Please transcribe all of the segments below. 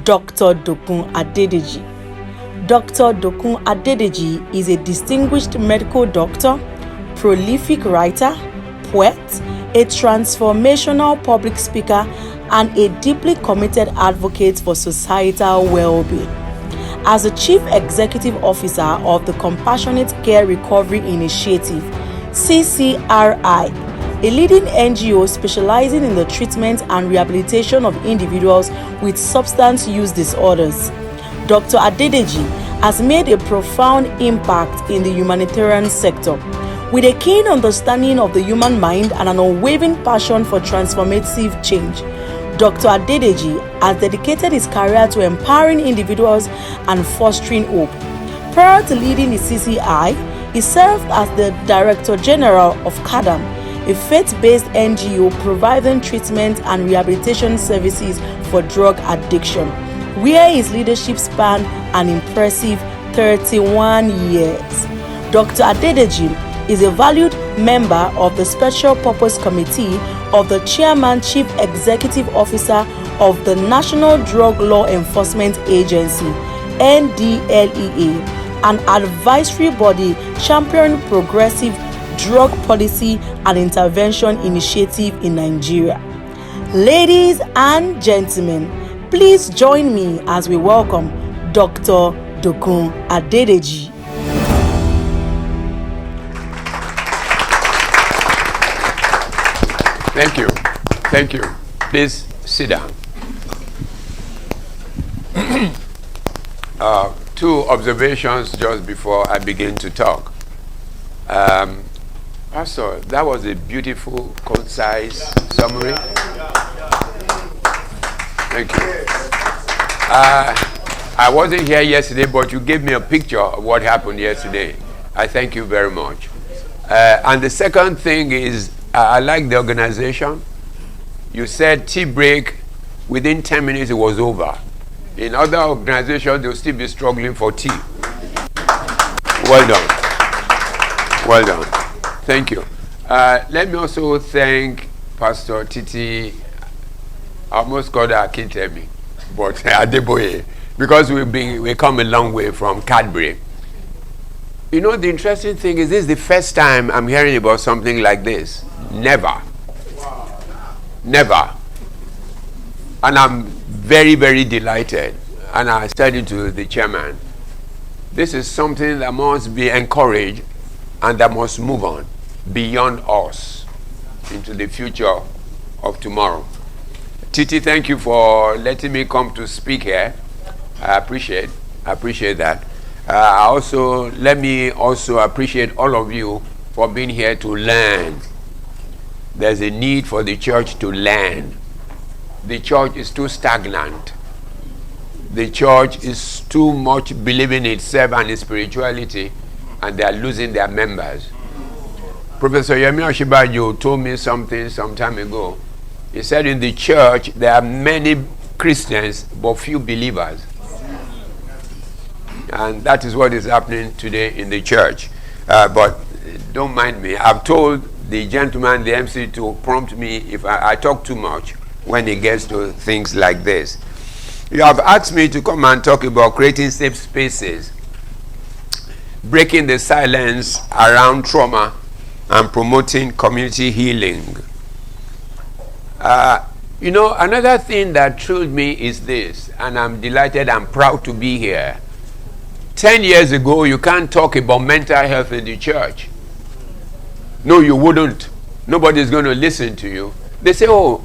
Dr. Dokun Adedeji. Dr. Dokun Adedeji is a distinguished medical doctor, prolific writer, poet, a transformational public speaker, and a deeply committed advocate for societal well-being. As the Chief Executive Officer of the Compassionate Care Recovery Initiative, CCRI, a leading NGO specializing in the treatment and rehabilitation of individuals with substance use disorders, Dr. Adedeji has made a profound impact in the humanitarian sector. With a keen understanding of the human mind and an unwavering passion for transformative change, Dr. Adedeji has dedicated his career to empowering individuals and fostering hope. Prior to leading the CCI, he served as the Director General of CADAM, a faith-based NGO providing treatment and rehabilitation services for drug addiction, where his leadership spanned an impressive 31 years. Dr. Adedeji is a valued member of the Special Purpose Committee of the Chairman Chief Executive Officer of the National Drug Law Enforcement Agency, NDLEA, an advisory body championing progressive drug policy and intervention initiative in Nigeria. Ladies and gentlemen, please join me as we welcome Dr. Dokun Adedeji. Thank you. Thank you. Please sit down. Two observations just before I begin to talk. Pastor, that was a beautiful, concise summary. Thank you. I wasn't here yesterday, but you gave me a picture of what happened yesterday. I thank you very much. And the second thing is, I like the organization. You said tea break, within 10 minutes it was over. In other organizations, they'll still be struggling for tea. Well done. Well done. Thank you. Let me also thank Pastor Titi. I almost called her Akintemi, but Adeboye, because we come a long way from Cadbury. You know, the interesting thing is, this is the first time I'm hearing about something like this. Never. Never. And I'm very, very delighted. And I said it to the chairman. This is something that must be encouraged and that must move on beyond us into the future of tomorrow. Titi, thank you for letting me come to speak here. I appreciate that. Let me also appreciate all of you for being here to learn. There's a need for the church to learn. The church is too stagnant. The church is too much believing in itself and its spirituality, and they are losing their members. Professor Yemi Oshibajo told me something some time ago. He said in the church there are many Christians but few believers. And that is what is happening today in the church. But don't mind me. I've told the gentleman, the MC, to prompt me if I talk too much when it gets to things like this. You have asked me to come and talk about creating safe spaces, breaking the silence around trauma, and promoting community healing. You know, another thing that thrilled me is this, and I'm delighted and proud to be here. 10 years ago, you can't talk about mental health in the church. No, you wouldn't. Nobody's going to listen to you. They say, oh,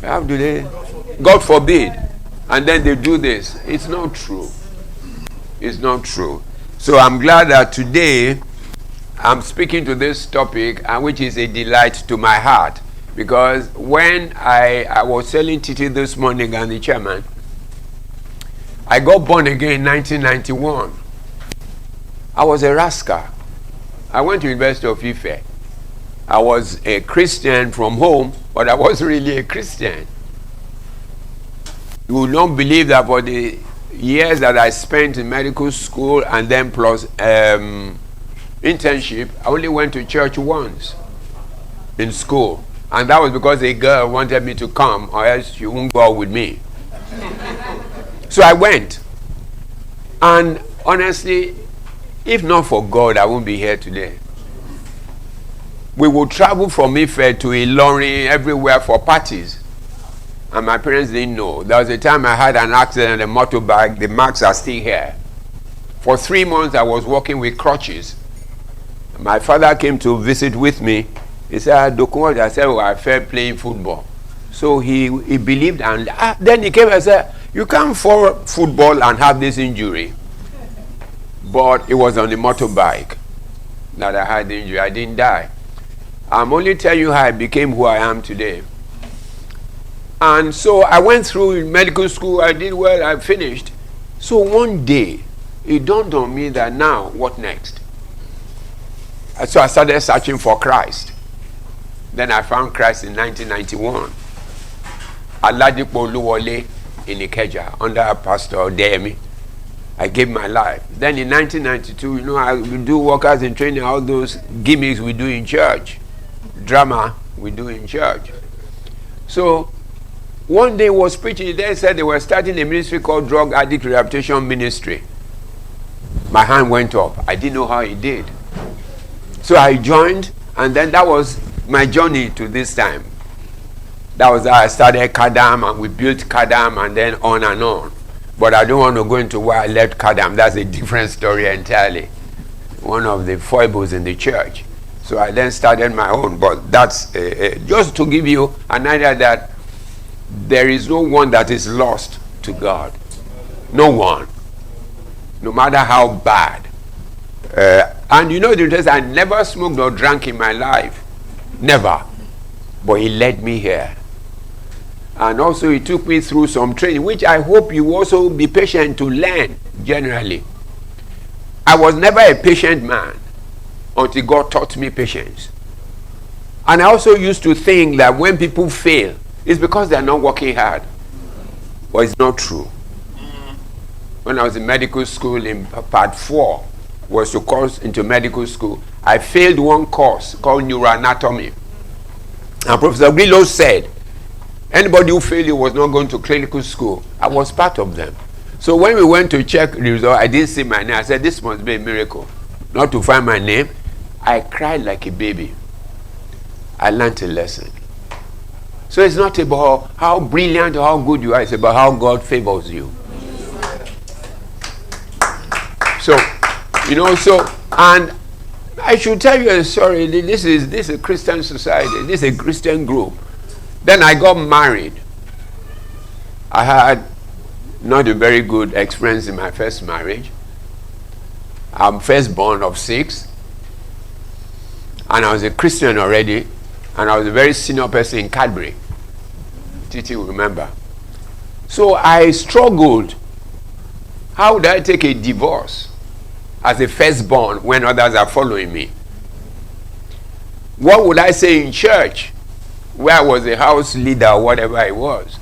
how do they? God forbid. And then they do this. It's not true. It's not true. So I'm glad that today I'm speaking to this topic, and which is a delight to my heart. Because when I was telling Titi this morning and the chairman, I got born again in 1991. I was a rascal. I went to University of Ife. I was a Christian from home, but I wasn't really a Christian. You will not believe that for the years that I spent in medical school and then plus internship, I only went to church once in school. And that was because a girl wanted me to come, or else she won't go out with me. So I went. And honestly, if not for God, I won't be here today. We would travel from Ife to Ilorin, everywhere for parties. And my parents didn't know. There was a time I had an accident on a motorbike. The marks are still here. For 3 months, I was walking with crutches. My father came to visit with me. He said, Dokun Adedeji. I said, I felt playing football. So he believed, and then he came and said, you can't fall football and have this injury. But it was on the motorbike that I had the injury. I didn't die. I'm only telling you how I became who I am today. And so I went through medical school. I did well. I finished. So one day, it dawned on me that now, what next? So I started searching for Christ. Then I found Christ in 1991. Aladipo Luwole in Ikeja, under Pastor Odeyemi. I gave my life. Then in 1992, you know, I would do workers in training, all those gimmicks we do in church. Drama we do in church. So one day was preaching, they said they were starting a ministry called Drug Addict Rehabilitation Ministry. My hand went up. I didn't know how it did. So I joined, and then that was my journey to this time. That was how I started Kadam, and we built Kadam, and then on and on. But I don't want to go into why I left Kadam. That's a different story entirely. One of the foibles in the church. So I then started my own. But that's just to give you an idea that there is no one that is lost to God. No one. No matter how bad. And you know the truth, I never smoked or drank in my life. Never. But he led me here. And also he took me through some training, which I hope you also be patient to learn generally. I was never a patient man until God taught me patience. And I also used to think that when people fail, it's because they're not working hard. But it's not true. When I was in medical school in part 4, was to course into medical school, I failed one course called neuroanatomy. And Professor Grillo said, anybody who failed was not going to clinical school. I was part of them. So when we went to check the result, I didn't see my name. I said, this must be a miracle. Not to find my name. I cried like a baby. I learned a lesson. So it's not about how brilliant or how good you are. It's about how God favors you. So, you know, and I should tell you a story. This is a Christian society. This is a Christian group. Then I got married. I had not a very good experience in my first marriage. I'm firstborn of 6. And I was a Christian already. And I was a very senior person in Cadbury. Titi will remember. So I struggled. How would I take a divorce as a firstborn when others are following me? What would I say in church where I was a house leader or whatever I was?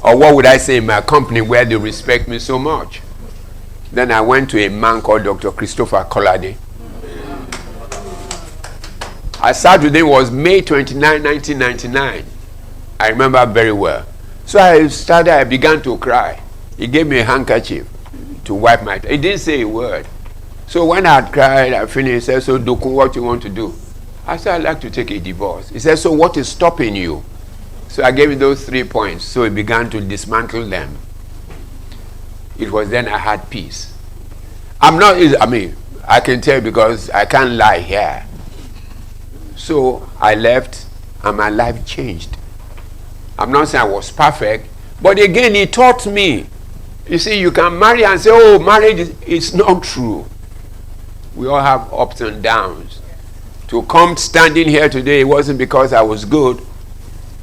Or what would I say in my company where they respect me so much? Then I went to a man called Dr. Christopher Kolade. I started with him, it was May 29, 1999. I remember very well. So I began to cry. He gave me a handkerchief to wipe my tears. He didn't say a word. So when I had cried, I finished. He said, so Dokun, what you want to do? I said, I'd like to take a divorce. He said, so what is stopping you? So I gave him those 3 points. So he began to dismantle them. It was then I had peace. I can tell you because I can't lie here. So I left and my life changed. I'm not saying I was perfect, but again, he taught me. You see, you can marry and say, oh, marriage is not true. We all have ups and downs. To come standing here today, it wasn't because I was good,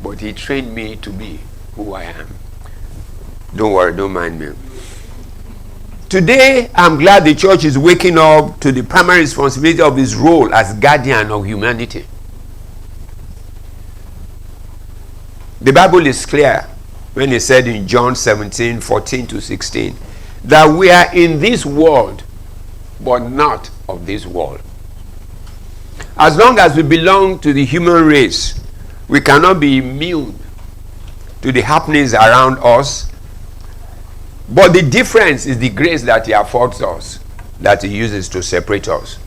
but he trained me to be who I am. Don't worry, don't mind me. Today, I'm glad the church is waking up to the primary responsibility of its role as guardian of humanity. The Bible is clear when it said in John 17, 14 to 16, that we are in this world, but not of this world. As long as we belong to the human race, we cannot be immune to the happenings around us. But the difference is the grace that he affords us, that he uses to separate us.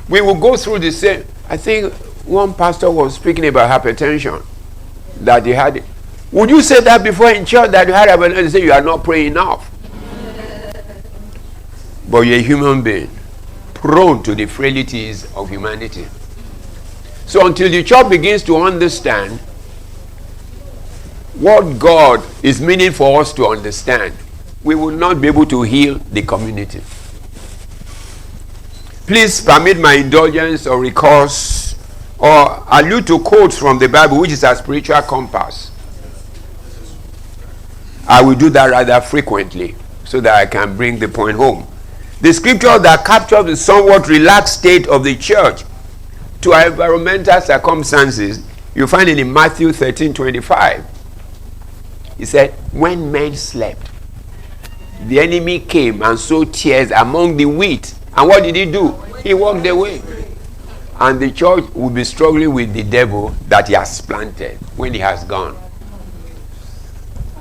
We will go through the same. I think one pastor was speaking about hypertension, that he had. Would you say that before in church, that you had hypertension? Say you are not praying enough. But you're a human being, prone to the frailties of humanity. So until the church begins to understand what God is meaning for us to understand, we will not be able to heal the community. Please permit my indulgence or recourse or allude to quotes from the Bible, which is a spiritual compass. I will do that rather frequently so that I can bring the point home. The scripture that captures the somewhat relaxed state of the church to our environmental circumstances, you find it in Matthew 13:25. He said, when men slept, the enemy came and sowed tares among the wheat. And what did he do? He walked away. And the church will be struggling with the devil that he has planted when he has gone.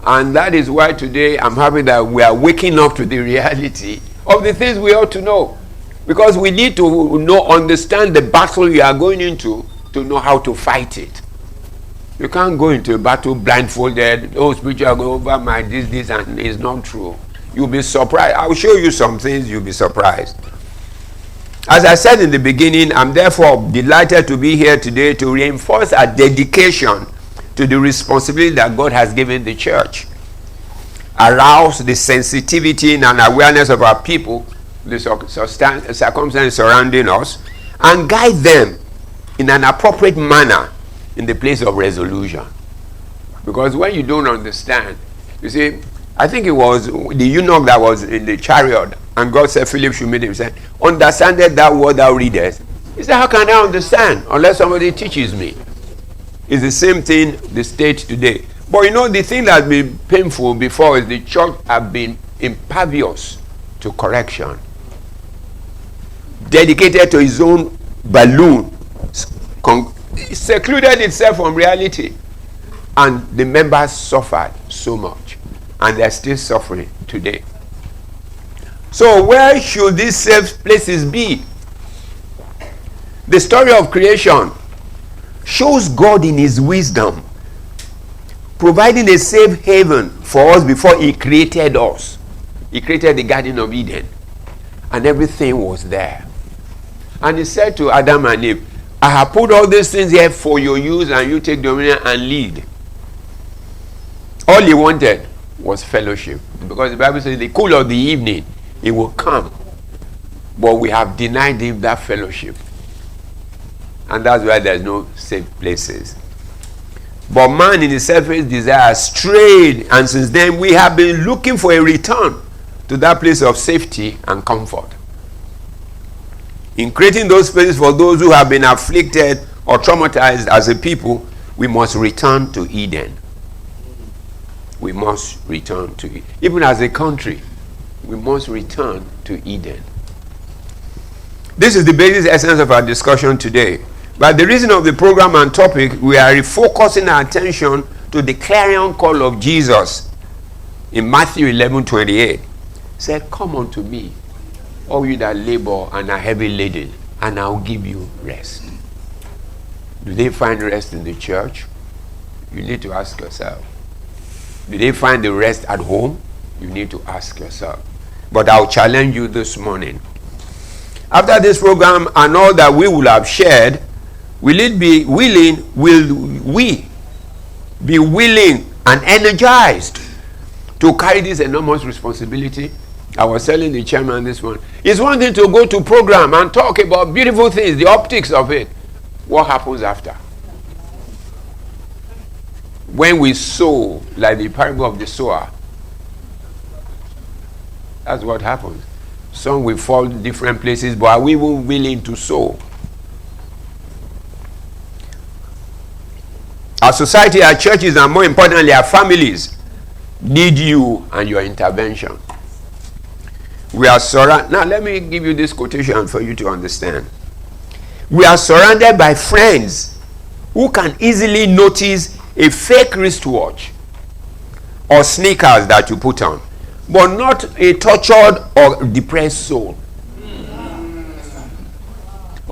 And that is why today I'm happy that we are waking up to the reality of the things we ought to know. Because we need to understand the battle you are going into to know how to fight it. You can't go into a battle blindfolded. Oh, spiritual, go over my this, and it's not true. You'll be surprised. I'll show you some things, you'll be surprised. As I said in the beginning, I'm therefore delighted to be here today to reinforce our dedication to the responsibility that God has given the church. Arouse the sensitivity and awareness of our people, the circumstances surrounding us, and guide them in an appropriate manner in the place of resolution. Because when you don't understand, you see, I think it was the eunuch that was in the chariot, and God said, Philip should meet him. He said, understandest that word thou readest? He said, how can I understand unless somebody teaches me? It's the same thing, the state today. But you know, the thing that's been painful before is the church have been impervious to correction. Dedicated to his own balloon, secluded itself from reality. And the members suffered so much. And they're still suffering today. So where should these safe places be? The story of creation shows God in his wisdom providing a safe haven for us before he created us. He created the Garden of Eden. And everything was there. And he said to Adam and Eve, I have put all these things here for your use, and you take dominion and lead. All he wanted was fellowship. Because the Bible says, the cool of the evening, he will come. But we have denied him that fellowship. And that's why there's no safe places. But man in his selfish desire strayed, and since then we have been looking for a return to that place of safety and comfort. In creating those spaces for those who have been afflicted or traumatized as a people, we must return to Eden. We must return to Eden. Even as a country, we must return to Eden. This is the basic essence of our discussion today. By the reason of the program and topic, we are refocusing our attention to the clarion call of Jesus in Matthew 11:28. He said, come unto me, all you that labor and are heavy laden, and I'll give you rest. Do they find rest in the church? You need to ask yourself. Do they find the rest at home? You need to ask yourself. But I'll challenge you this morning. After this program and all that we will have shared, will we be willing and energized to carry this enormous responsibility? I was telling the chairman this morning, it's one thing to go to program and talk about beautiful things, the optics of it. What happens after? When we sow, like the parable of the sower, that's what happens. Some will fall in different places, but are we willing to sow? Our society, our churches, and more importantly, our families need you and your intervention. We are surrounded. Now, let me give you this quotation for you to understand. We are surrounded by friends who can easily notice a fake wristwatch or sneakers that you put on but not a tortured or depressed soul.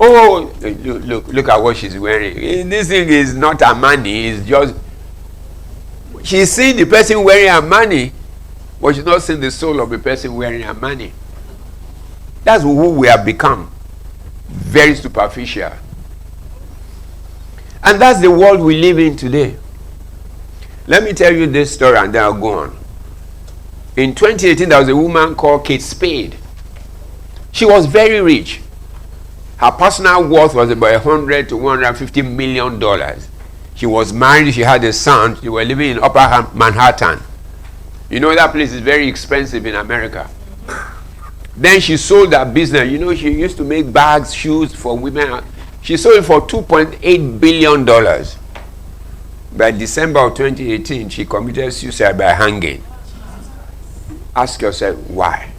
Oh, look at what she's wearing. This thing is not Armani. It's just, she's seeing the person wearing Armani, but she's not seeing the soul of the person wearing Armani. That's who we have become. Very superficial. And that's the world we live in today. Let me tell you this story and then I'll go on. In 2018, there was a woman called Kate Spade. She was very rich. Her personal worth was about $100 to $150 million. She was married, she had a son, they were living in Upper Manhattan. You know that place is very expensive in America. Then she sold her business. You know, she used to make bags, shoes for women. She sold it for $2.8 billion. By December of 2018, she committed suicide by hanging. Ask yourself why.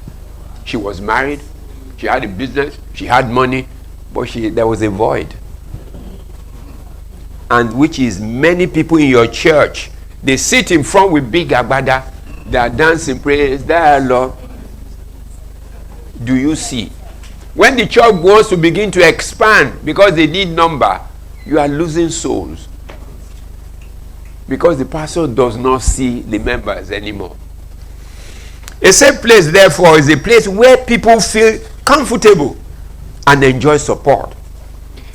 She was married, she had a business, she had money, but there was a void. And which is many people in your church, they sit in front with big agbada, they are dancing praise, there Lord. Do you see? When the church wants to begin to expand because they need number, you are losing souls. Because the pastor does not see the members anymore. A safe place, therefore, is a place where people feel comfortable and enjoy support.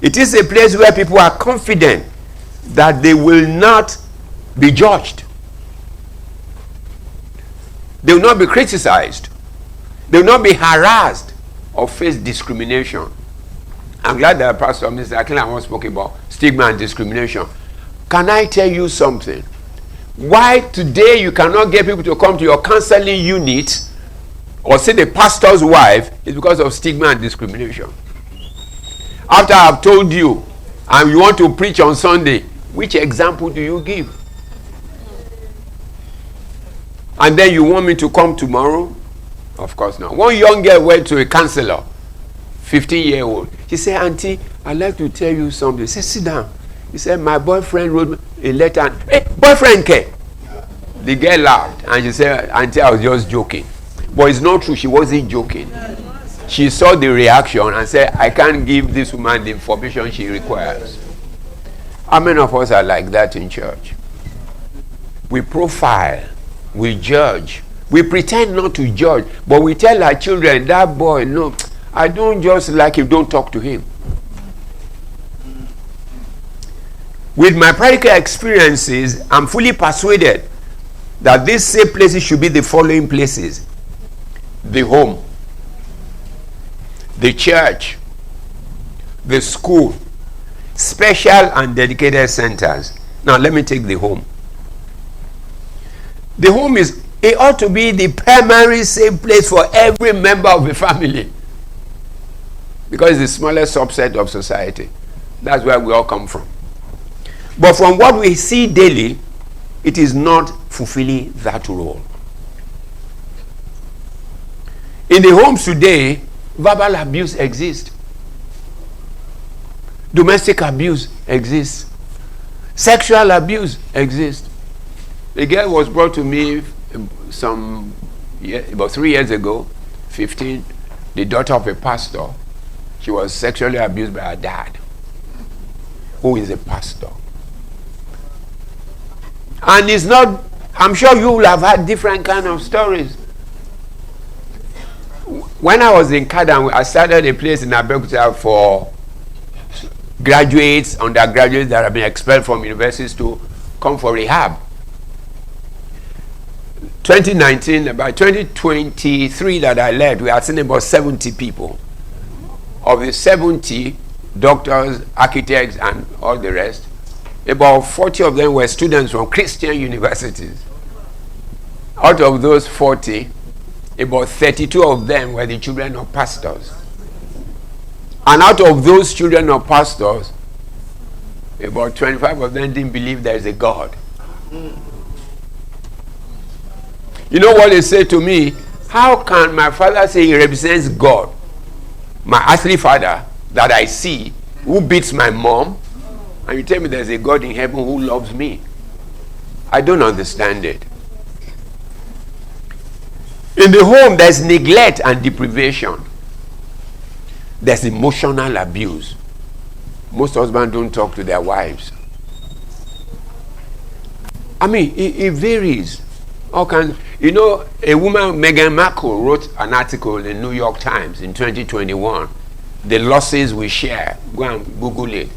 It is a place where people are confident that they will not be judged. They will not be criticized. They will not be harassed or face discrimination. I'm glad that Pastor Mr. Akila spoke about stigma and discrimination. Can I tell you something? Why today you cannot get people to come to your counseling unit or say the pastor's wife is because of stigma and discrimination. After I've told you and you want to preach on Sunday, which example do you give? And then you want me to come tomorrow? Of course not. One young girl went to a counselor, 15-year-old. She said, Auntie, I'd like to tell you something. He said, sit down. He said, my boyfriend wrote me a letter. And, hey, boyfriend came. The girl laughed and she said, Auntie, I was just joking. But it's not true. She wasn't joking. She saw the reaction and said, I can't give this woman the information she requires. How many of us are like that in church? We profile. We judge. We pretend not to judge. But we tell our children, that boy, no, I don't just like him. Don't talk to him. With my practical experiences, I'm fully persuaded that these safe places should be the following places: the home, the church, the school, special and dedicated centers. Now, let me take the home. The home it ought to be the primary safe place for every member of the family, because it's the smallest subset of society. That's where we all come from. But from what we see daily, it is not fulfilling that role. In the homes today, verbal abuse exists. Domestic abuse exists. Sexual abuse exists. A girl was brought to me about 3 years ago, 15, the daughter of a pastor. She was sexually abused by her dad, who is a pastor. And it's not, I'm sure you will have had different kind of stories. When I was in Kadam, I started a place in Abeokuta for graduates, undergraduates that have been expelled from universities to come for rehab. 2019, by 2023 that I led, we had seen about 70 people. Of the 70, doctors, architects, and all the rest, about 40 of them were students from Christian universities. Out of those 40, about 32 of them were the children of pastors. And out of those children of pastors, about 25 of them didn't believe there is a God. You know what they say to me? How can my father say he represents God? My earthly father that I see, who beats my mom, and you tell me there's a God in heaven who loves me. I don't understand it. In the home, there's neglect and deprivation. There's emotional abuse. Most husbands don't talk to their wives. I mean, it varies. All kinds. You know, a woman, Meghan Markle, wrote an article in New York Times in 2021. The losses we share. Go and Google it.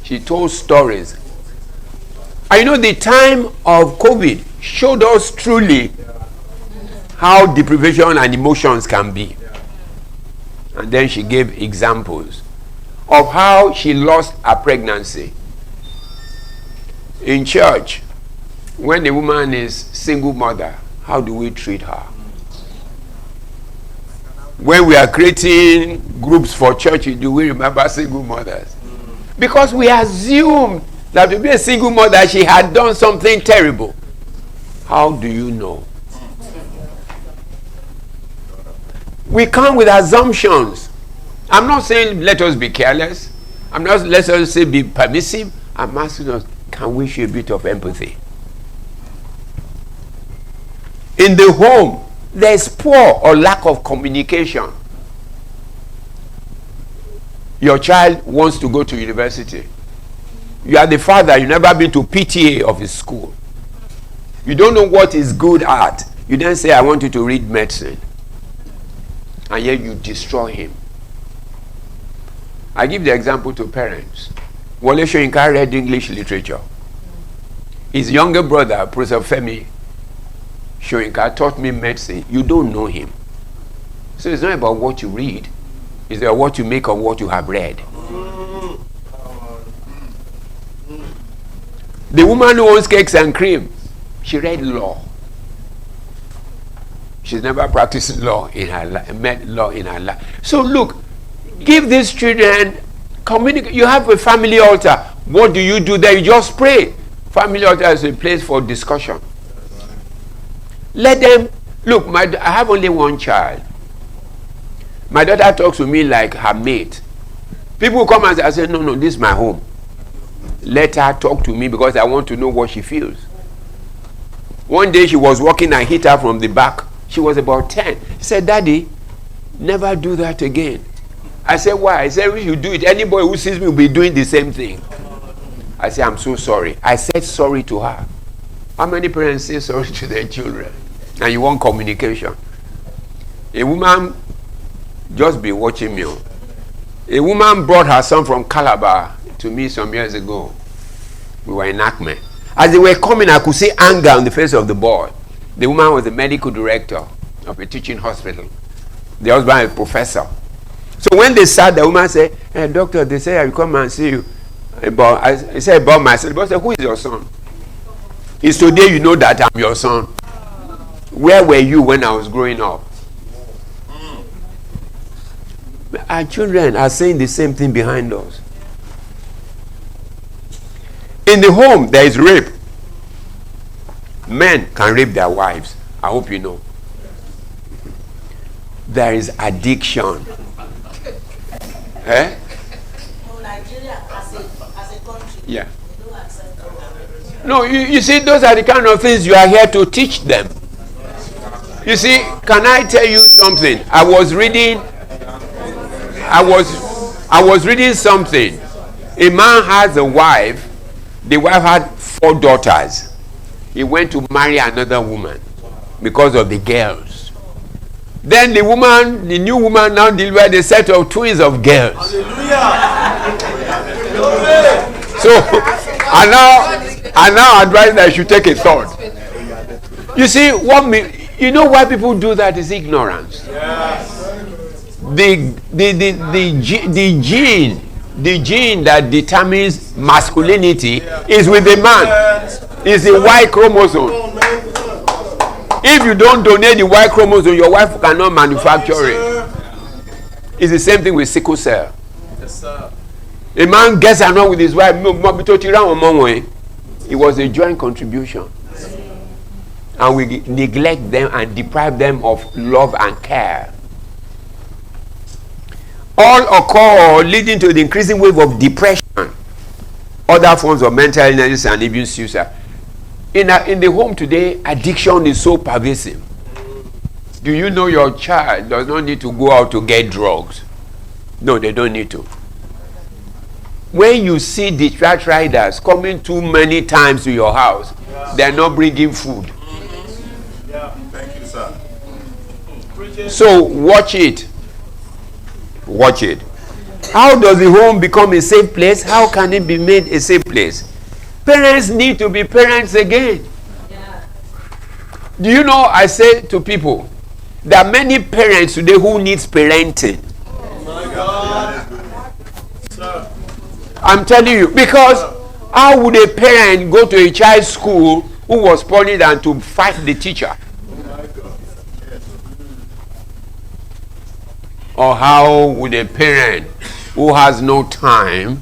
She told stories. And you know, the time of COVID showed us truly how deprivation and emotions can be. And then she gave examples of how she lost her pregnancy. In church, when a woman is single mother, how do we treat her? When we are creating groups for church, do we remember single mothers? Because we assume that to be a single mother, she had done something terrible. How do you know? We come with assumptions. I'm not saying let us be careless. I'm not let us say be permissive. I'm asking us, can we show a bit of empathy? In the home, there's poor or lack of communication. Your child wants to go to university. You are the father, you've never been to PTA of his school. You don't know what he's good at. You then say, I want you to read medicine. And yet you destroy him. I give the example to parents. Wole Soyinka read English literature. His younger brother, Professor Femi Soyinka, taught me medicine. You don't know him. So it's not about what you read. It's about what you make of what you have read. The woman who owns cakes and cream, she read law. She's never practiced law in her life, met law in her life. So look, give these children, communicate. You have a family altar. What do you do there? You just pray. Family altar is a place for discussion. Let them, look, I have only one child. My daughter talks to me like her mate. People come and I say, no, this is my home. Let her talk to me because I want to know what she feels. One day she was walking, I hit her from the back. She was about 10. She said, Daddy, never do that again. I said, why? I said, if you do it, anybody who sees me will be doing the same thing. I said, I'm so sorry. I said sorry to her. How many parents say sorry to their children? And you want communication. A woman, just be watching me. A woman brought her son from Calabar to me some years ago. We were in Acme. As they were coming, I could see anger on the face of the boy. The woman was the medical director of a teaching hospital. The husband is a professor. So when they sat, the woman said, hey, doctor, they say I will come and see you. I said about myself. The boy said, who is your son? It's today you know that I'm your son. Where were you when I was growing up? Our children are saying the same thing behind us. In the home, there is rape. Men can rape their wives. I hope you know. There is addiction. Eh? Nigeria as a country. Yeah. No, you see, those are the kind of things you are here to teach them. You see, can I tell you something? I was reading something. A man has a wife. The wife had 4 daughters. He went to marry another woman because of the girls. Then the new woman now delivered a set of twins of girls. So I now advise that I should take a third. You see, you know why people do that is ignorance. The gene that determines masculinity is with the man. It's the Y chromosome. If you don't donate the Y chromosome, your wife cannot manufacture it. It's the same thing with sickle cell. Yes, sir. A man gets along with his wife. It was a joint contribution. And we neglect them and deprive them of love and care. All occur leading to the increasing wave of depression, other forms of mental illness, and even suicide. In the home today, addiction is so pervasive. Do you know your child does not need to go out to get drugs? No, they don't need to. When you see discharge riders coming too many times to your house, they're not bringing food. Thank you, sir. So watch it. Watch it. How does the home become a safe place? How can it be made a safe place? Parents need to be parents again. Do you know, I say to people, there are many parents today who needs parenting. I'm telling you, because how would a parent go to a child's school who was punished and to fight the teacher? Or how would a parent who has no time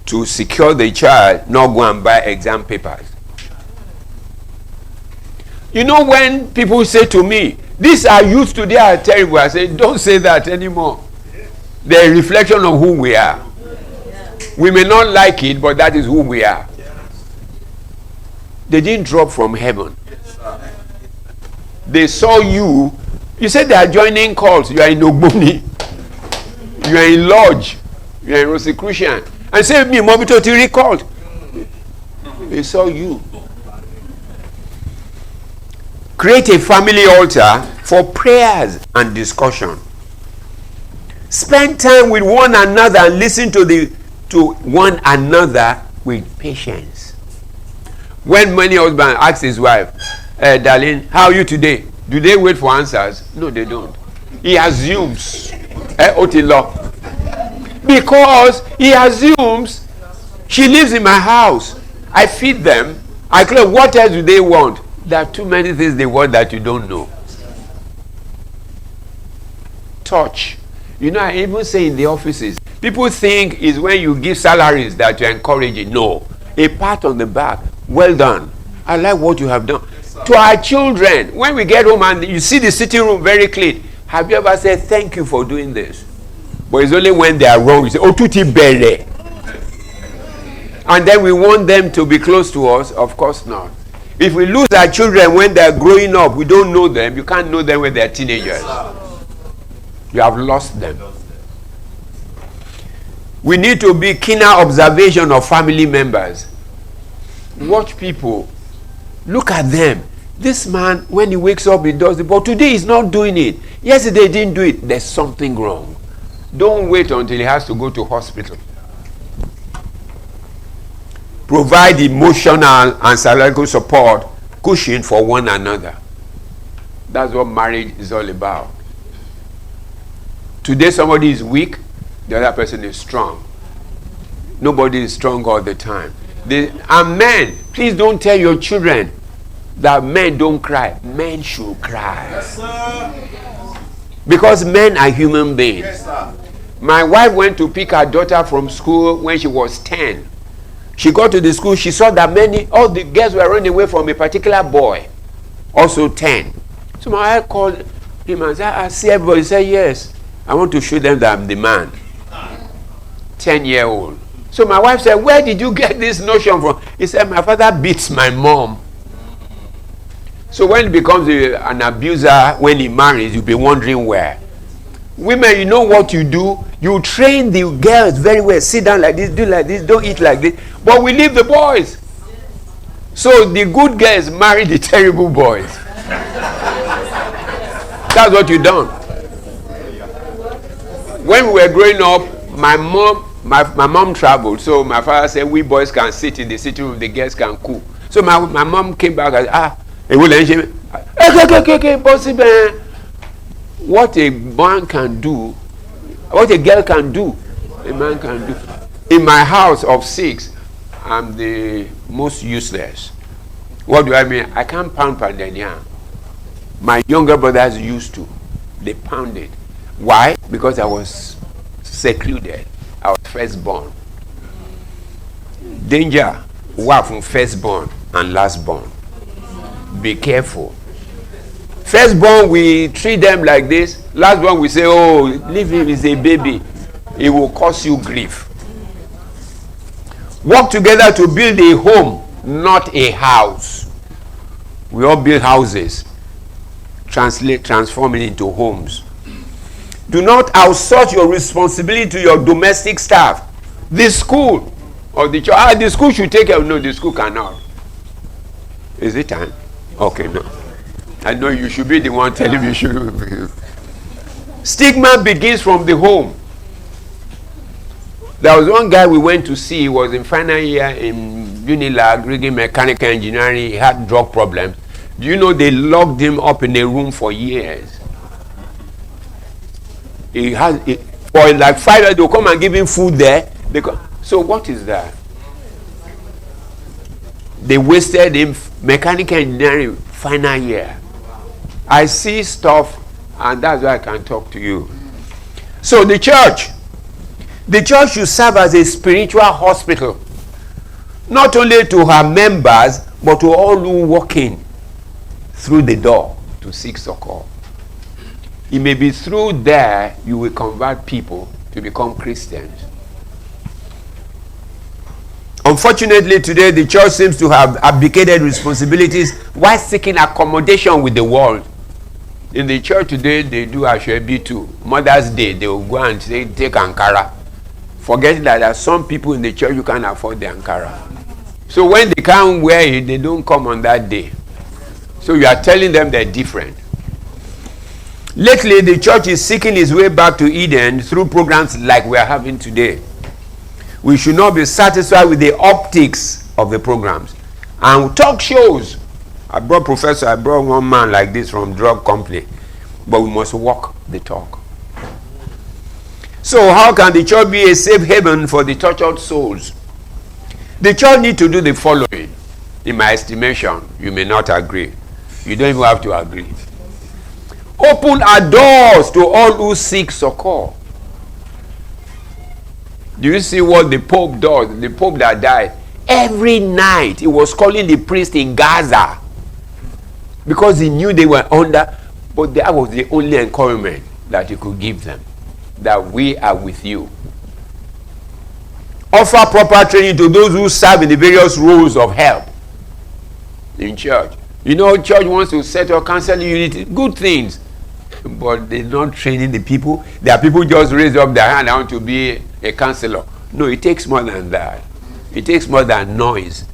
to secure the child not go and buy exam papers? You know, when people say to me, these are youth today are terrible, I say, don't say that anymore. They're a reflection of who we are. We may not like it, but that is who we are. They didn't drop from heaven. They saw you. You said they are joining calls. You are in Ogboni. You are in Lodge. You are in Rosicrucian. And say, me, Mobito Tiri called. They saw you. Create a family altar for prayers and discussion. Spend time with one another and listen to one another with patience. When many husbands ask his wife, darling, how are you today? Do they wait for answers? No, they don't. He assumes. Otilo. Because he assumes she lives in my house. I feed them. I clean. What else do they want? There are too many things they want that you don't know. Touch. You know, I even say in the offices, people think it's when you give salaries that you're encouraging. No. A pat on the back. Well done. I like what you have done. To our children, when we get home and you see the sitting room very clean, have you ever said thank you for doing this? But it's only when they are wrong you say, oh, tuti bere. And then we want them to be close to us? Of course not. If we lose our children when they are growing up, we don't know them. You can't know them when they are teenagers. You have lost them. We need to be keener observation of family members. Watch people. Look at them. This man, when he wakes up, he does it. But today he's not doing it. Yesterday he didn't do it. There's something wrong. Don't wait until he has to go to hospital. Provide emotional and psychological support, cushion for one another. That's what marriage is all about. Today somebody is weak, the other person is strong. Nobody is strong all the time. And men, please don't tell your children that men don't cry. Men should cry. Yes, sir. Because men are human beings. Yes, sir. My wife went to pick her daughter from school when she was 10. She got to the school, she saw that all the girls were running away from a particular boy, also 10. So my wife called him and said, I see everybody. He said, yes, I want to show them that I'm the man. 10-year-old. So my wife said, where did you get this notion from? He said, my father beats my mom. So when he becomes an abuser, when he marries, you'll be wondering where. Women, you know what you do? You train the girls very well. Sit down like this, do like this, don't eat like this. But we leave the boys. So the good girls marry the terrible boys. That's what you done. When we were growing up, my mom traveled. So my father said, we boys can sit in the sitting room, the girls can cook. So my mom came back and said, what a man can do, what a girl can do, a man can do. In my house of 6, I'm the most useless. What do I mean? I can't pound pounded yam. My younger brothers used to. They pounded. Why? Because I was secluded. I was firstborn. Danger. Wow, from firstborn and lastborn. Be careful. Firstborn, we treat them like this. Lastborn, we say, oh, leave him, he's a baby. It will cause you grief. Work together to build a home, not a house. We all build houses. transform it into homes. Do not outsource your responsibility to your domestic staff. The school or the church. The school should take care. No, the school cannot. Is it time? Okay, no. I know you should be the one telling me you should. Stigma begins from the home. There was one guy we went to see. He was in final year in Unilag, rigging mechanical engineering. He had drug problems. Do you know they locked him up in a room for years? He has for like 5 years. They'll come and give him food there. So what is that? They wasted him. Mechanical engineering final year. I see stuff, and that's why I can talk to you. So the church should serve as a spiritual hospital, not only to her members, but to all who walk in through the door to seek succor. It may be through there you will convert people to become Christians. Unfortunately, today the church seems to have abdicated responsibilities while seeking accommodation with the world. In the church today, they do Ashwebi too. Mother's Day, they will go and say, take Ankara. Forgetting that there are some people in the church who can't afford the Ankara. So when they can't wear it, they don't come on that day. So you are telling them they're different. Lately, the church is seeking its way back to Eden through programs like we are having today. We should not be satisfied with the optics of the programs. And talk shows. I brought one man like this from drug company. But we must walk the talk. So how can the church be a safe haven for the tortured souls? The church needs to do the following. In my estimation, you may not agree. You don't even have to agree. Open our doors to all who seek succor. Do you see what the Pope does? The Pope that died, every night he was calling the priest in Gaza because he knew they were under, but that was the only encouragement that he could give them, that we are with you. Offer proper training to those who serve in the various roles of help in church. You know, church wants to set up counseling unity, good things, but they're not training the people. There are people just raise up their hand, I want to be a counselor. No, it takes more than that. It takes more than noise.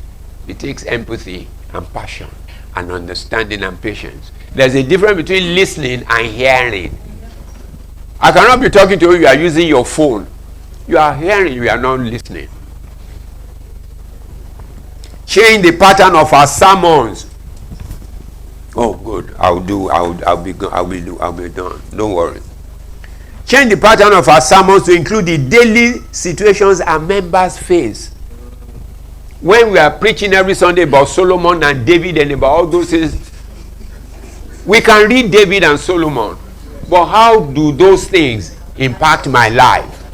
It takes empathy and passion and understanding and patience. There's a difference between listening and hearing. I cannot be talking to you, you are using your phone. You are hearing, you are not listening. Change the pattern of our sermons. Oh, good. I'll be done. Don't worry. Change the pattern of our sermons to include the daily situations our members face. When we are preaching every Sunday about Solomon and David and about all those things, we can read David and Solomon. But how do those things impact my life?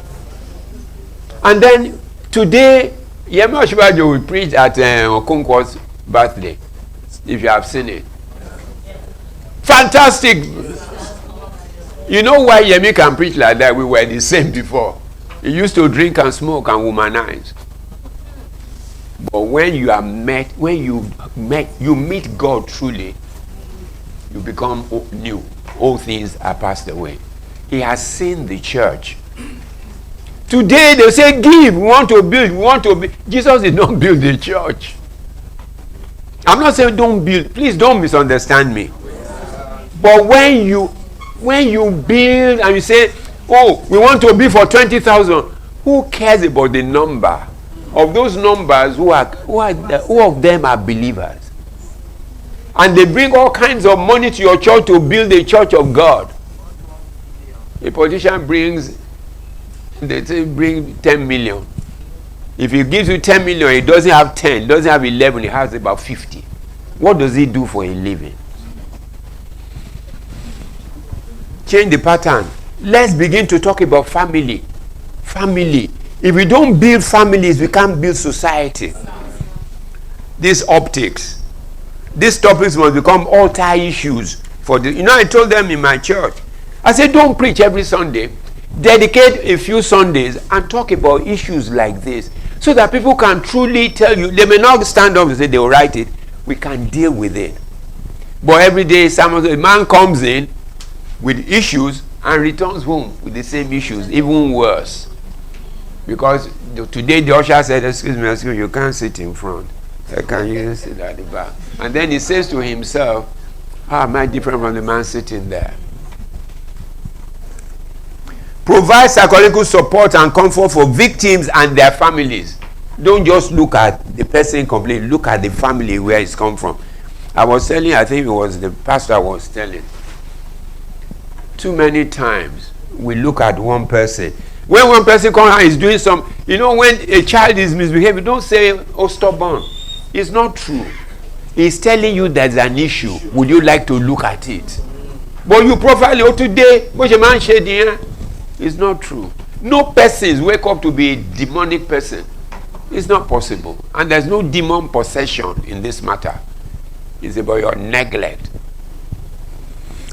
And then today, Yemi Oshibajo will preach at Okonkwo's birthday, if you have seen it. Fantastic. You know why Yemi can preach like that? We were the same before. He used to drink and smoke and womanize. But when you meet God truly, you become new. All things are passed away. He has seen the church. Today they say, give, we want to build. Jesus did not build the church. I'm not saying don't build. Please don't misunderstand me. But when you build and you say, oh, we want to build for 20,000, who cares about the number of those numbers? Who of them are believers? And they bring all kinds of money to your church to build the church of God. A politician bring 10 million. If he gives you 10 million, he doesn't have 10, he doesn't have 11, he has about 50. What does he do for a living? Change the pattern. Let's begin to talk about family. Family. If we don't build families, we can't build society. These optics. These topics must become altar issues for the. You know, I told them in my church. I said, don't preach every Sunday. Dedicate a few Sundays and talk about issues like this, so that people can truly tell you. They may not stand up and say they will write it. We can deal with it. But every day, a man comes in with issues and returns home with the same issues, even worse. Because today the usher said, excuse me, you can't sit in front. Can you sit at the back? And then he says to himself, how am I different from the man sitting there? Provide psychological support and comfort for victims and their families. Don't just look at the person complaining, look at the family where it's come from. I was telling, I think it was the pastor was telling, too many times we look at one person. When one person comes and is doing some, when a child is misbehaving, don't say, oh, stubborn. It's not true. He's telling you there's an issue. Would you like to look at it? But you profile, today, what a man said here. It's not true. No persons wake up to be a demonic person. It's not possible. And there's no demon possession in this matter. It's about your neglect.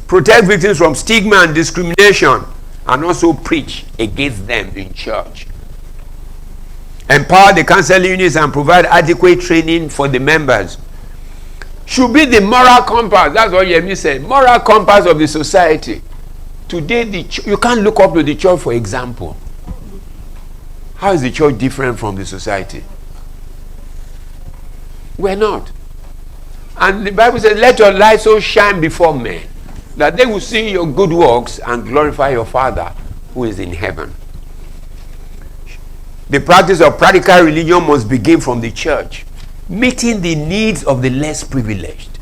Protect victims from stigma and discrimination, and also preach against them in church. Empower the counseling units and provide adequate training for the members. Should be the moral compass. That's what Yemi said. Moral compass of the society. Today, you can't look up to the church, for example. How is the church different from the society? We're not. And the Bible says, let your light so shine before men, that they will see your good works and glorify your Father who is in heaven. The practice of practical religion must begin from the church, meeting the needs of the less privileged.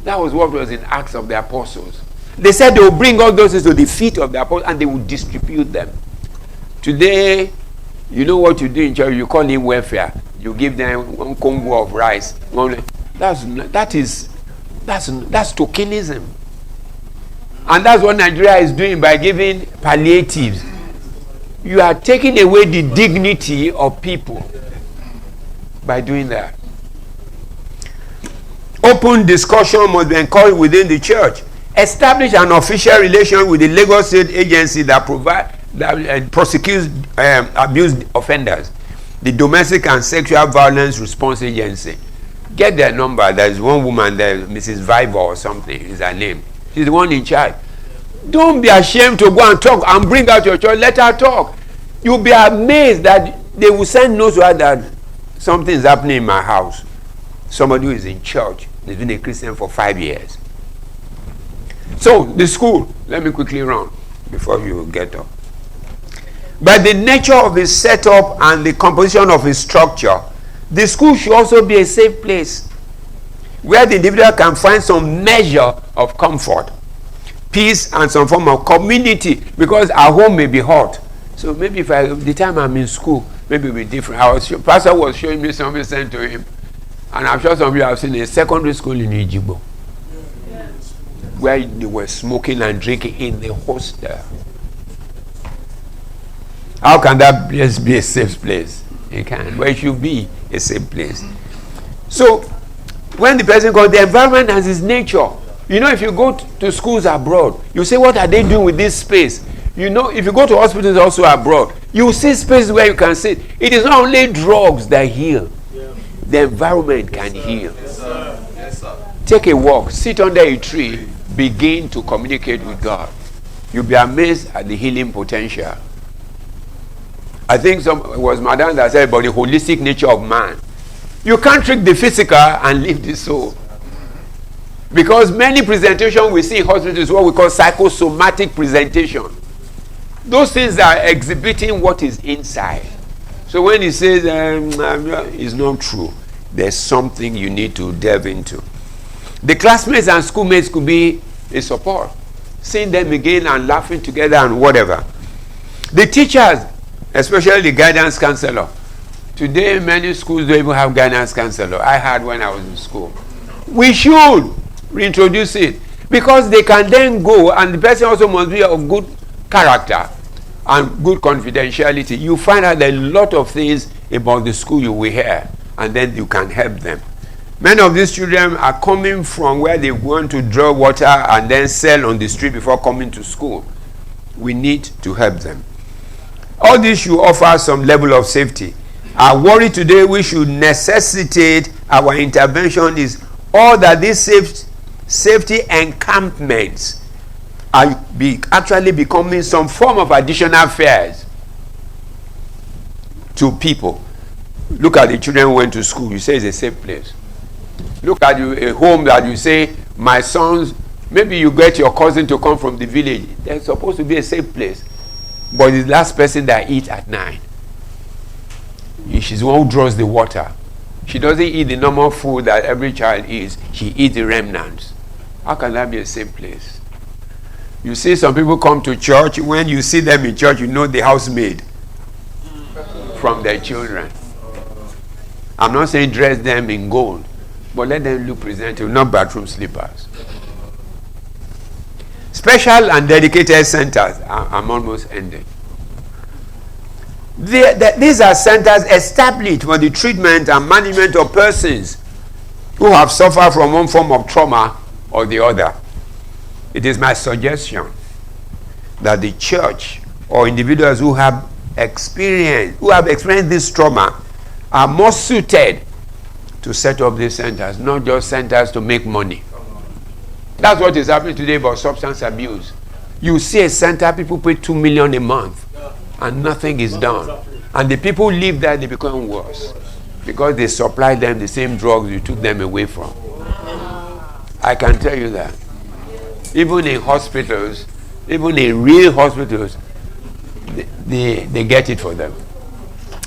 That was what was in Acts of the Apostles. They said they will bring all those things to the feet of the apostles and they will distribute them. Today, you know what you do in church? You call it welfare. You give them one congo of rice. That's tokenism. And that's what Nigeria is doing by giving palliatives. You are taking away the dignity of people by doing that. Open discussion must be encouraged within the church. Establish an official relation with the Lagos State agency that prosecutes abuse offenders. The Domestic and Sexual Violence Response Agency. Get their number. There's one woman there, Mrs. Viver or something is her name. She's the one in charge. Don't be ashamed to go and talk and bring out your child. Let her talk. You'll be amazed that they will send notes to her that something is happening in my house. Somebody who is in church, has been a Christian for 5 years. So, the school, let me quickly run before you get up. By the nature of its setup and the composition of its structure, the school should also be a safe place where the individual can find some measure of comfort, peace, and some form of community, because our home may be hot. So maybe the time I'm in school, maybe it'll be different. Pastor was showing me something sent to him, and I'm sure some of you have seen a secondary school in Ijigbo, where they were smoking and drinking in the hostel. How can that place be a safe place? It can't. But it should be a safe place. So, when the person goes, the environment has its nature. If you go to schools abroad, you say, what are they doing with this space? If you go to hospitals also abroad, you see spaces where you can sit. It is not only drugs that heal. Yeah. The environment can heal. Yes, sir. Yes, sir. Take a walk, sit under a tree, begin to communicate with God. You'll be amazed at the healing potential. I think it was Madame that said about the holistic nature of man. You can't trick the physical and leave the soul. Because many presentations we see in hospitals is what we call psychosomatic presentation. Those things are exhibiting what is inside. So when he says it's not true, there's something you need to delve into. The classmates and schoolmates could be a support. Seeing them again and laughing together and whatever. The teachers, especially the guidance counselor. Today, many schools don't even have guidance counselor. I had when I was in school. We should reintroduce it, because they can then go, and the person also must be of good character and good confidentiality. You find out a lot of things about the school you will hear, and then you can help them. Many of these children are coming from where they want to draw water and then sell on the street before coming to school. We need to help them. All this should offer some level of safety. Our worry today, we should necessitate our intervention, is all that this safety encampments are actually becoming some form of additional fares to people. Look at the children who went to school. You say it's a safe place. Look at a home that you say, my sons, maybe you get your cousin to come from the village. They're supposed to be a safe place. But the last person that eats at night, she's the one who draws the water. She doesn't eat the normal food that every child eats. She eats the remnants. How can that be a safe place? You see some people come to church. When you see them in church, you know the housemaid from their children. I'm not saying dress them in gold, but let them look presentable, not bathroom slippers. Special and dedicated centers. I'm almost ending. These are centers established for the treatment and management of persons who have suffered from one form of trauma or the other. It is my suggestion that the church or individuals who have experienced this trauma are more suited to set up these centers, not just centers to make money. That's what is happening today about substance abuse. You see a center, people pay 2 million a month, and nothing is done. And the people who live there, they become worse because they supply them the same drugs you took them away from. I can tell you that. Even in hospitals, even in real hospitals, they get it for them.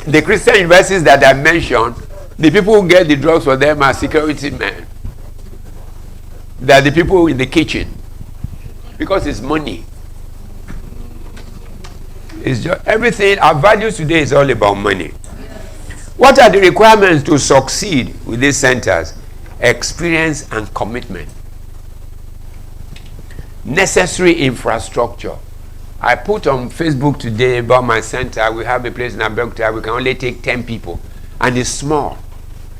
The Christian universities that I mentioned, the people who get the drugs for them are security men. They are the people in the kitchen. Because it's money. It's just everything. Our values today is all about money. What are the requirements to succeed with these centers? Experience and commitment. Necessary infrastructure. I put on Facebook today about my center. We have a place in Abeokuta. We can only take 10 people. And it's small.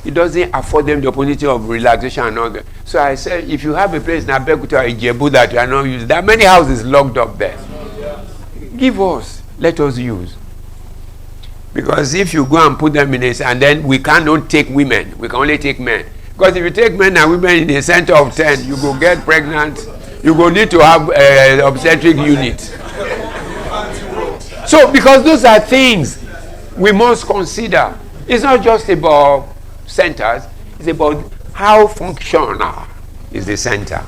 It doesn't afford them the opportunity of relaxation and all that. So I said, if you have a place in Abeokuta or Ijebu that you are not using, there are many houses locked up there. Give us. Let us use. Because if you go and put them in a, and then we cannot take women. We can only take men. Because if you take men and women in a center of 10, you go get pregnant. You go need to have an obstetric unit. So, because those are things we must consider. It's not just about centers. It's about how functional is the center.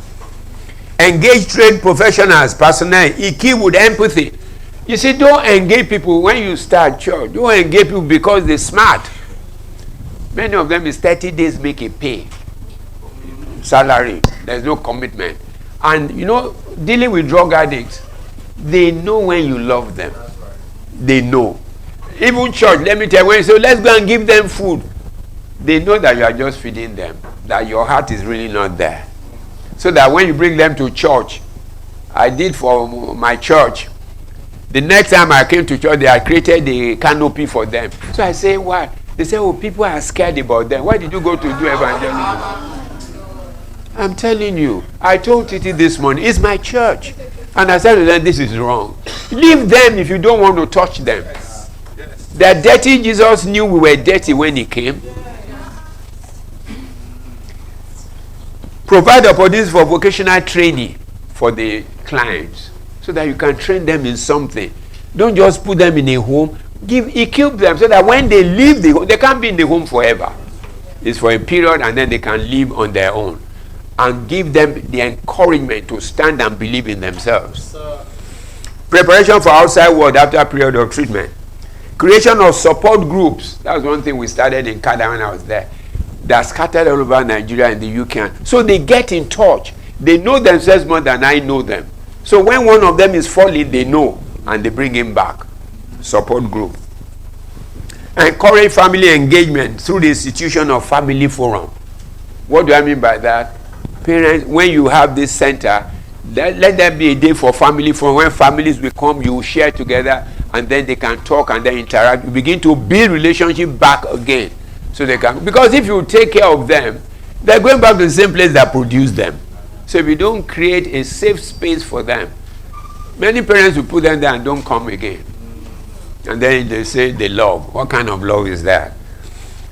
Engage trained professionals, personnel, equipped with empathy. You see, don't engage people when you start church. Don't engage people because they're smart. Many of them is 30 days make a pay. Salary. There's no commitment. And you know, dealing with drug addicts, they know when you love them. They know. Even church, let me tell you, when you say, let's go and give them food, they know that you are just feeding them, that your heart is really not there. So that when you bring them to church, I did for my church, the next time I came to church, they had created a canopy for them. So I say, why? They say, oh, people are scared about them. Why did you go to do evangelism? I'm telling you, I told Titi this morning, it's my church. And I said to them, this is wrong. Leave them if you don't want to touch them. They're dirty. Jesus knew we were dirty when he came. Provide opportunities for vocational training for the clients so that you can train them in something. Don't just put them in a home. Equip them so that when they leave the home, they can't be in the home forever. It's for a period and then they can live on their own. And give them the encouragement to stand and believe in themselves. Preparation for outside world after a period of treatment. Creation of support groups. That was one thing we started in Kada when I was there. They are scattered all over Nigeria and the UK. So they get in touch. They know themselves more than I know them. So when one of them is falling, they know. And they bring him back. Support group. Encourage family engagement through the institution of family forum. What do I mean by that? Parents, when you have this center, let there be a day for family forum. When families will come, you will share together, and then they can talk and then interact. You begin to build relationship back again. So they can, because if you take care of them, they're going back to the same place that produced them. So if you don't create a safe space for them, many parents will put them there and don't come again. And then they say they love. What kind of love is that?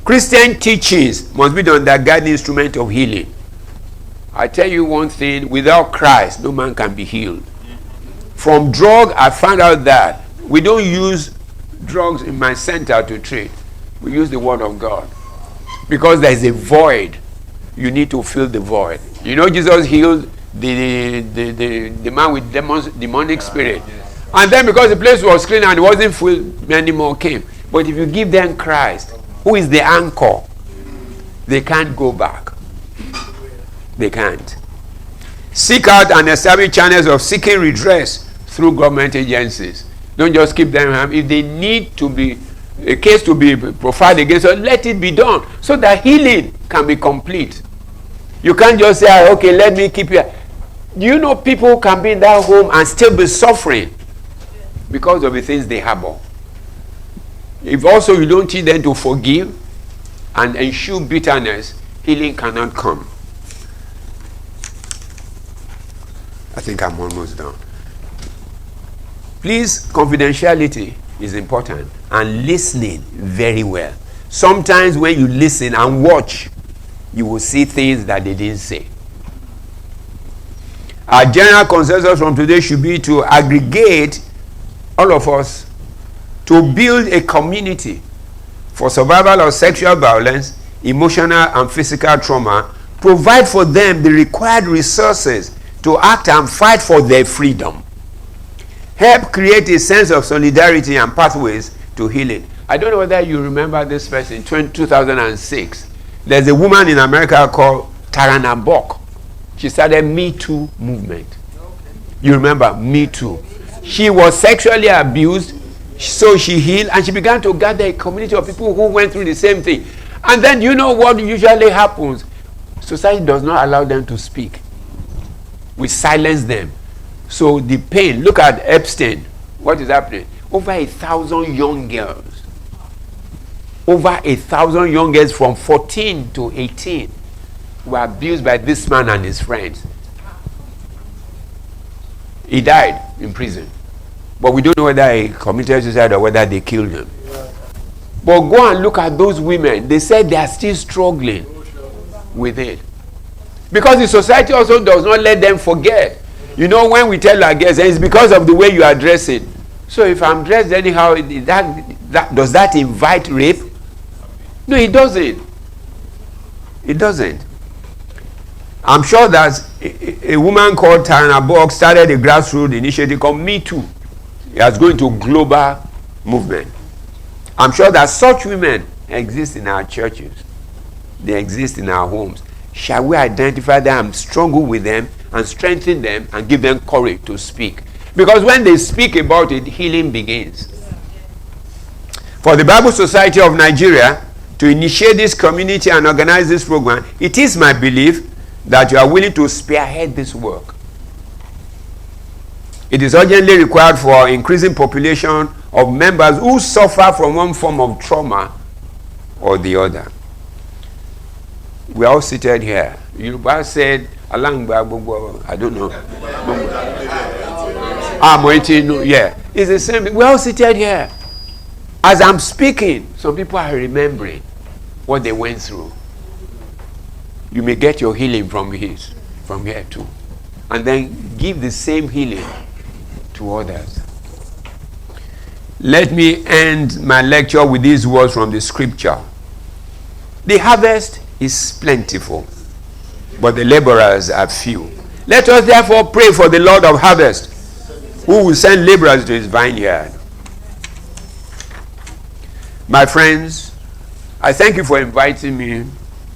Christian teachings must be the undergirding instrument of healing. I tell you one thing, without Christ, no man can be healed. From drug, I found out that we don't use drugs in my center to treat. We use the word of God. Because there is a void. You need to fill the void. You know, Jesus healed the man with demonic spirit. And then because the place was clean and it wasn't full, many more came. But if you give them Christ, who is the anchor, they can't go back. They can't. Seek out and establish channels of seeking redress through government agencies. Don't just keep them. If they need to be a case to be profiled against, so let it be done so that healing can be complete. You can't just say, okay, let me keep you. Do you know people can be in that home and still be suffering because of the things they harbor? If also you don't teach them to forgive and eschew bitterness, healing cannot come. I think I'm almost done. Please, confidentiality is important, and listening very well. Sometimes when you listen and watch, you will see things that they didn't say. Our general consensus from today should be to aggregate all of us to build a community for survival of sexual violence, emotional and physical trauma, provide for them the required resources to act and fight for their freedom. Help create a sense of solidarity and pathways to healing. I don't know whether you remember this person in 2006. There's a woman in America called Tarana Bok. She started Me Too movement. You remember Me Too? She was sexually abused, so she healed, and she began to gather a community of people who went through the same thing. And then you know what usually happens? Society does not allow them to speak. We silence them. So the pain, look at Epstein. What is happening? Over 1,000 young girls. Over 1,000 young girls from 14 to 18 were abused by this man and his friends. He died in prison. But we don't know whether he committed suicide or whether they killed him. But go and look at those women. They said they are still struggling with it. Because the society also does not let them forget. You know, when we tell our guests, it's because of the way you address it. So if I'm dressed anyhow, does that invite rape? No, it doesn't. It doesn't. I'm sure that a woman called Tarana Bok started a grassroots initiative called Me Too. It has gone into global movement. I'm sure that such women exist in our churches. They exist in our homes. Shall we identify them, struggle with them, and strengthen them, and give them courage to speak? Because when they speak about it, healing begins. For the Bible Society of Nigeria to initiate this community and organize this program, it is my belief that you are willing to spearhead this work. It is urgently required for increasing population of members who suffer from one form of trauma or the other. We are all seated here. Yoruba said, I don't know. Yeah. It's the same. We are all seated here. As I'm speaking, some people are remembering what they went through. You may get your healing from here too. And then give the same healing to others. Let me end my lecture with these words from the scripture. The harvest is plentiful, but the laborers are few. Let us therefore pray for the Lord of harvest, who will send laborers to his vineyard. My friends, I thank you for inviting me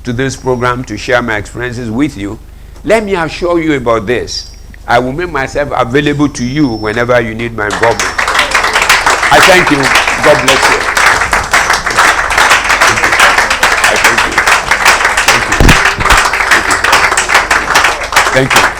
to this program to share my experiences with you. Let me assure you about this. I will make myself available to you whenever you need my involvement. I thank you. God bless you. Thank you.